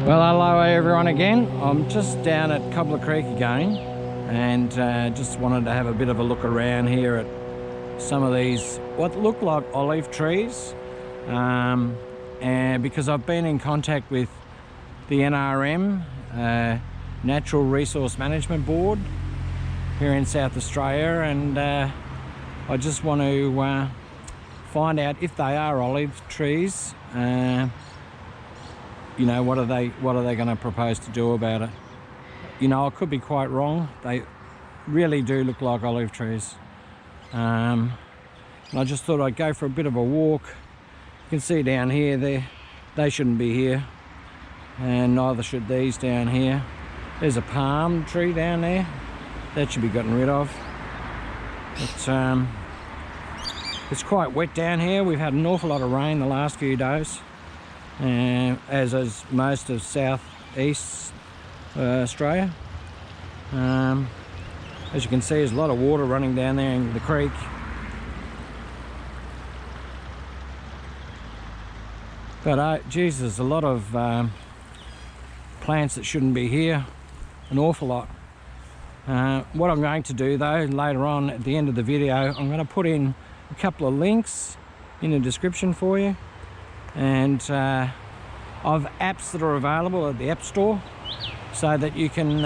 Well, hello everyone again. I'm just down at Cobbler Creek again, and just wanted to have a bit of a look around here at some of these what look like olive trees, and because I've been in contact with the NRM, Natural Resource Management Board here in South Australia, and I just want to find out if they are olive trees. You know, what are they going to propose to do about it? You know, I could be quite wrong. They really do look like olive trees. And I just thought I'd go for a bit of a walk. You can see down here, they shouldn't be here, and neither should these down here. There's a palm tree down there. That should be gotten rid of. But, it's quite wet down here. We've had an awful lot of rain the last few days. As is most of southeast Australia. As you can see, there's a lot of water running down there in the creek. But geez, there's a lot of plants that shouldn't be here, an awful lot. What I'm going to do though, later on at the end of the video, I'm going to put in a couple of links in the description for you, and of apps that are available at the App Store, so that you can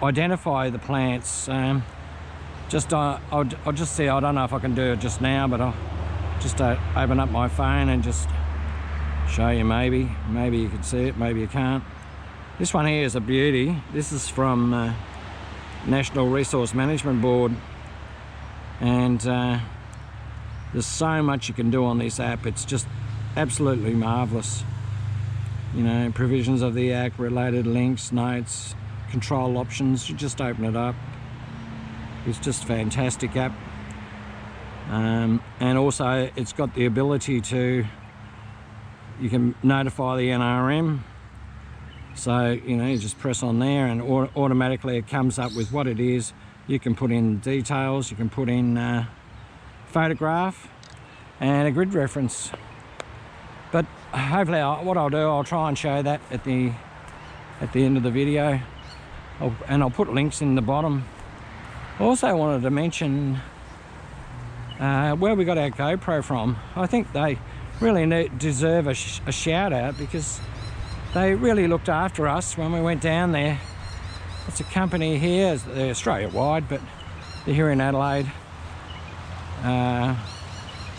identify the plants. I'll just see, I don't know if I can do it just now, but I'll just open up my phone and just show you. Maybe you can see it, maybe you can't. This one here is a beauty. This is from National Resource Management Board, and there's so much you can do on this app. It's just absolutely marvellous. You know, provisions of the act, related links, notes, control options. You just open it up. It's just a fantastic app. And also it's got the ability to, you can notify the NRM. So, you know, you just press on there and automatically it comes up with what it is. You can put in details, you can put in photograph and a grid reference. But hopefully what I'll do, I'll try and show that at the end of the video, and I'll put links in the bottom. I also wanted to mention where we got our GoPro from. I think they really deserve a shout out, because they really looked after us when we went down there. It's a company here, they're Australia wide, but they're here in Adelaide.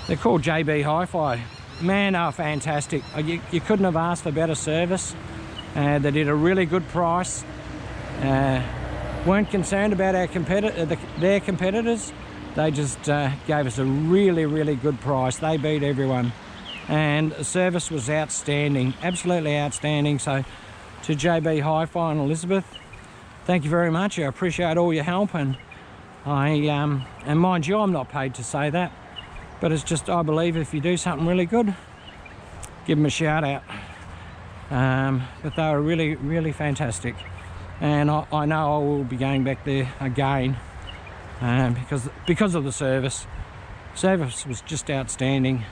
They're called JB HIFI. Man, they are fantastic. You couldn't have asked for better service. They did a really good price. Weren't concerned about their competitors. They just gave us a really good price. They beat everyone, and the service was outstanding, absolutely outstanding. So to JB HIFI and Elizabeth, thank you very much. I appreciate all your help, and and mind you, I'm not paid to say that, but it's just, I believe if you do something really good, give them a shout out. But they were really fantastic, and I know I will be going back there again, because of the service. Service was just outstanding.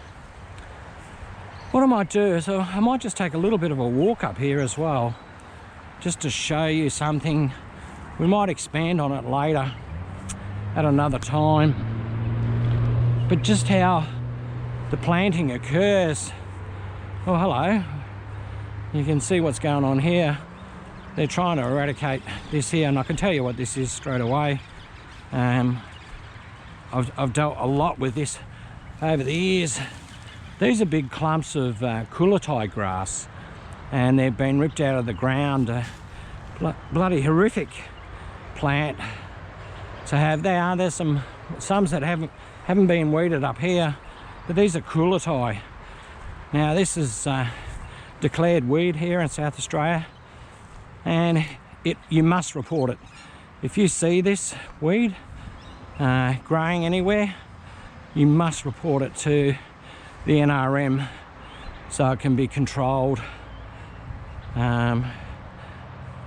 What I might do is I might just take a little bit of a walk up here as well, just to show you something. We might expand on it later at another time, but just how the planting occurs. Oh, hello. You can see what's going on here. They're trying to eradicate this here, and I can tell you what this is straight away. I've dealt a lot with this over the years. These are big clumps of Coolatai grass, and they've been ripped out of the ground. Bloody horrific plant to have. There's some that haven't been weeded up here, but these are Coolatai. Now this is declared weed here in South Australia, and you must report it. If you see this weed growing anywhere, you must report it to the NRM so it can be controlled.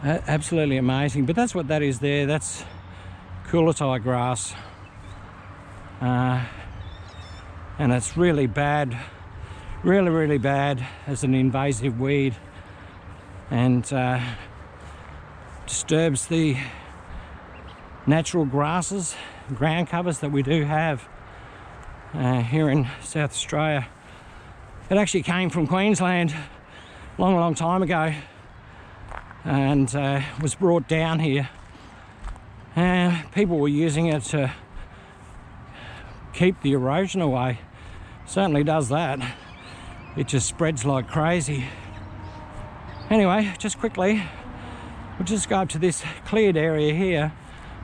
Absolutely amazing. But that's what that is there. That's Coolatai grass, and it's really bad really, really bad as an invasive weed, and disturbs the natural grasses, ground covers that we do have here in South Australia. It actually came from Queensland a long, long time ago, and was brought down here. People were using it to keep the erosion away. Certainly does that. It just spreads like crazy. Anyway, just quickly, we'll just go up to this cleared area here.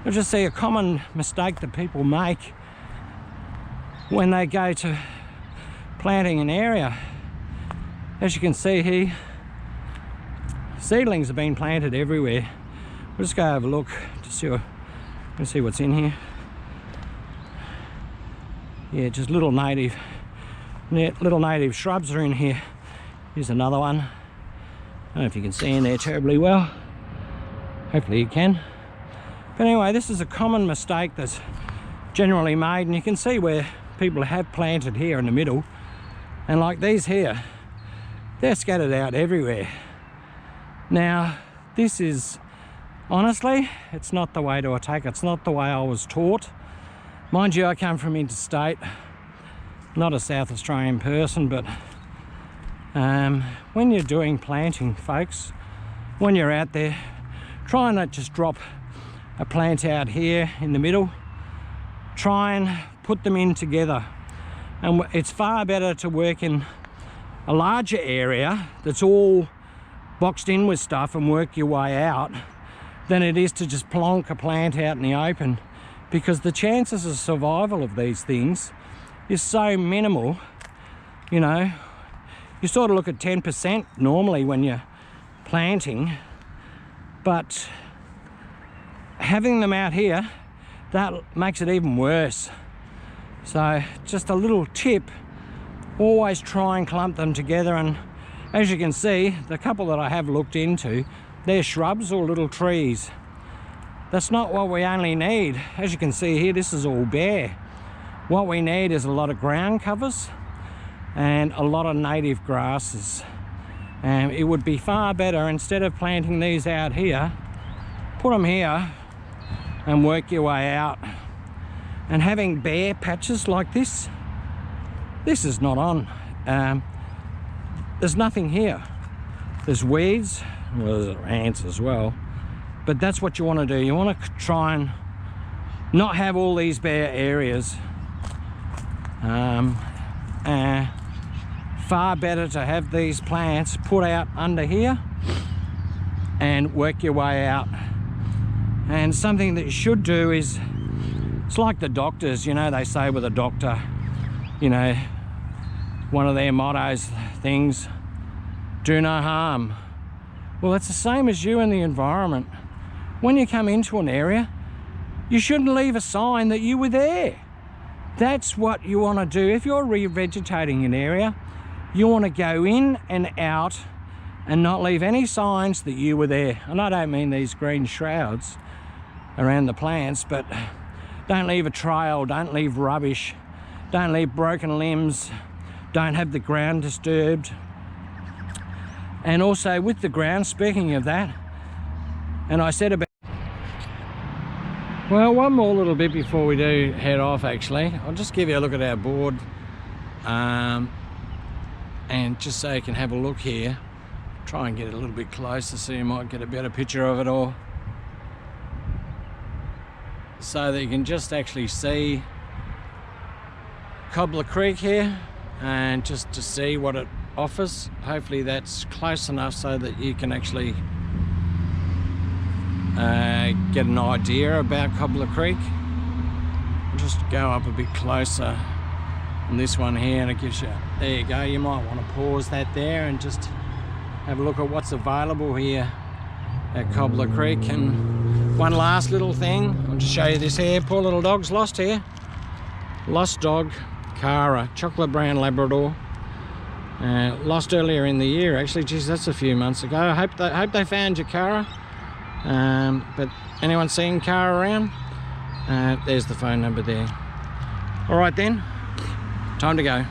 You'll just see a common mistake that people make when they go to planting an area. As you can see here, seedlings have been planted everywhere. We'll just go have a look to see what's in here. Yeah, just little native shrubs are in here. Here's another one. I don't know if you can see in there terribly well. Hopefully you can. But anyway, this is a common mistake that's generally made, and you can see where people have planted here in the middle, and like these here, they're scattered out everywhere. Now, this is, honestly, it's not the way to attack. It's not the way I was taught. Mind you, I come from interstate, not a South Australian person, but when you're doing planting, folks, when you're out there, try and not just drop a plant out here in the middle. Try and put them in together. And it's far better to work in a larger area that's all boxed in with stuff and work your way out than it is to just plonk a plant out in the open, because the chances of survival of these things is so minimal. You know, you sort of look at 10% normally when you're planting, but having them out here, that makes it even worse. So just a little tip, always try and clump them together. And as you can see, the couple that I have looked into, they're shrubs or little trees. That's not what we only need. As you can see here, this is all bare. What we need is a lot of ground covers and a lot of native grasses. And it would be far better, instead of planting these out here, put them here and work your way out. And having bare patches like this is not on. There's nothing here. There's weeds, well, there's ants as well, but that's what you want to do. You want to try and not have all these bare areas. Far better to have these plants put out under here and work your way out. And something that you should do is, it's like the doctors, you know, they say with a doctor, you know, one of their mottos, things, do no harm. Well, it's the same as you in the environment. When you come into an area, you shouldn't leave a sign that you were there. That's what you want to do. If you're revegetating an area, you want to go in and out and not leave any signs that you were there. And I don't mean these green shrouds around the plants, but don't leave a trail, don't leave rubbish, don't leave broken limbs, don't have the ground disturbed. And also with the ground, speaking of that, and I said about, well, one more little bit before we do head off actually. I'll just give you a look at our board, and just so you can have a look here. Try and get a little bit closer so you might get a better picture of it all, so that you can just actually see Cobbler Creek here, and just to see what it offers. Hopefully that's close enough so that you can actually get an idea about Cobbler Creek. I'll just go up a bit closer on this one here, and it gives you, there you go. You might want to pause that there and just have a look at what's available here at Cobbler Creek. And one last little thing, I'll just show you this here. Poor little dog's lost here. Lost dog, Cara, chocolate brown Labrador. Lost earlier in the year actually. Geez, that's a few months ago. I hope they found you, Cara. But anyone seen Cara around? There's the phone number there. All right then, time to go.